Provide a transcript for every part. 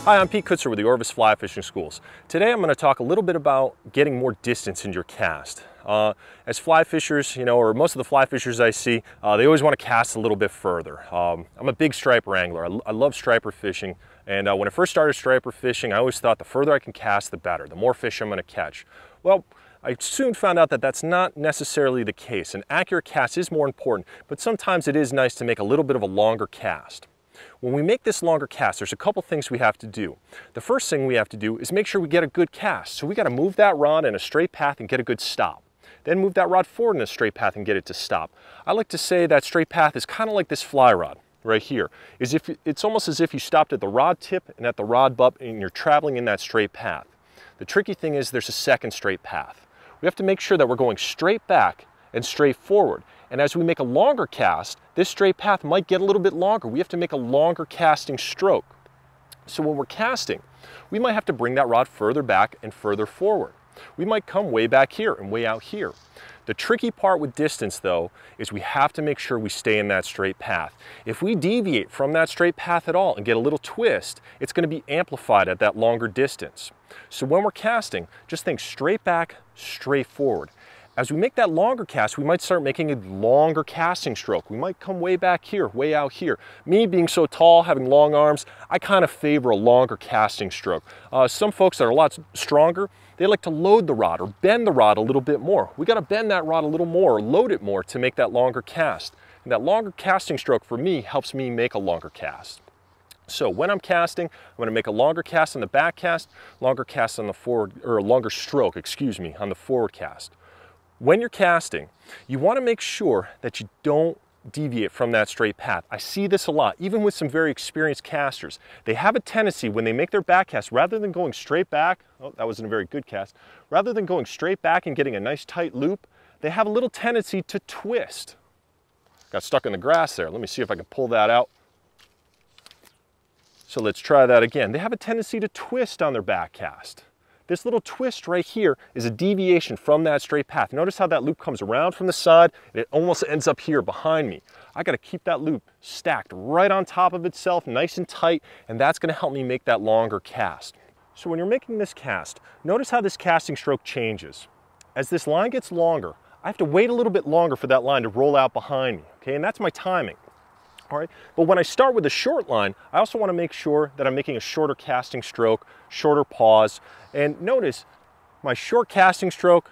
Hi, I'm Pete Kutzer with the Orvis Fly Fishing Schools. Today I'm going to talk a little bit about getting more distance in your cast. As fly fishers, or most of the fly fishers I see, they always want to cast a little bit further. I'm a big striper angler. I love striper fishing, and when I first started striper fishing, I always thought the further I can cast, the better, the more fish I'm going to catch. Well, I soon found out that that's not necessarily the case. An accurate cast is more important, but sometimes it is nice to make a little bit of a longer cast. When we make this longer cast, there's a couple things we have to do. The first thing we have to do is make sure we get a good cast. So we got to move that rod in a straight path and get a good stop. Then move that rod forward in a straight path and get it to stop. I like to say that straight path is kind of like this fly rod right here. It's almost as if you stopped at the rod tip and at the rod butt and you're traveling in that straight path. The tricky thing is there's a second straight path. We have to make sure that we're going straight back and straight forward. And as we make a longer cast, this straight path might get a little bit longer. We have to make a longer casting stroke. So when we're casting, we might have to bring that rod further back and further forward. We might come way back here and way out here. The tricky part with distance, though, is we have to make sure we stay in that straight path. If we deviate from that straight path at all and get a little twist, it's going to be amplified at that longer distance. So when we're casting, just think straight back, straight forward. As we make that longer cast, we might start making a longer casting stroke. We might come way back here, way out here. Me being so tall, having long arms, I kind of favor a longer casting stroke. Some folks that are a lot stronger, they like to load the rod or bend the rod a little bit more. We got to bend that rod a little more or load it more to make that longer cast. And that longer casting stroke for me helps me make a longer cast. So when I'm casting, I'm going to make a longer cast on the back cast, longer cast on the forward, or a longer stroke, excuse me, on the forward cast. When you're casting, you want to make sure that you don't deviate from that straight path. I see this a lot, even with some very experienced casters. They have a tendency when they make their back cast, rather than going straight back, oh, that wasn't a very good cast, rather than going straight back and getting a nice tight loop, they have a little tendency to twist. Got stuck in the grass there. Let me see if I can pull that out. So let's try that again. They have a tendency to twist on their back cast. This little twist right here is a deviation from that straight path. Notice how that loop comes around from the side and it almost ends up here behind me. I got to keep that loop stacked right on top of itself, nice and tight, and that's going to help me make that longer cast. So when you're making this cast, notice how this casting stroke changes. As this line gets longer, I have to wait a little bit longer for that line to roll out behind me, okay? And that's my timing. All right, but when I start with a short line, I also want to make sure that I'm making a shorter casting stroke, shorter pause. And notice my short casting stroke,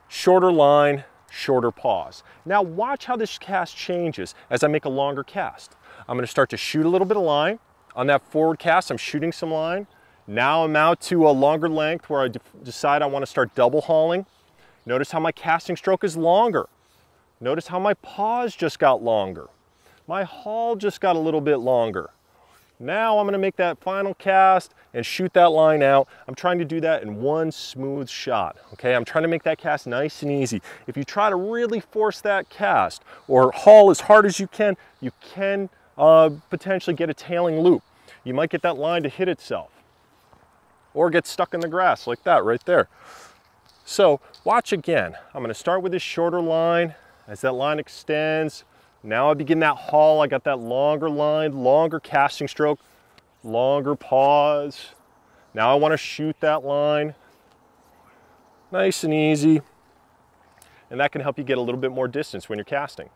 shorter line, shorter pause. Now watch how this cast changes as I make a longer cast. I'm going to start to shoot a little bit of line. On that forward cast, I'm shooting some line. Now I'm out to a longer length where I decide I want to start double hauling. Notice how my casting stroke is longer. Notice how my pause just got longer. My haul just got a little bit longer. Now I'm going to make that final cast and shoot that line out. I'm trying to do that in one smooth shot. Okay, I'm trying to make that cast nice and easy. If you try to really force that cast or haul as hard as you can potentially get a tailing loop. You might get that line to hit itself or get stuck in the grass like that right there. So watch again. I'm going to start with this shorter line. As that line extends, now I begin that haul. I got that longer line, longer casting stroke, longer pause. Now I want to shoot that line. Nice and easy. And that can help you get a little bit more distance when you're casting.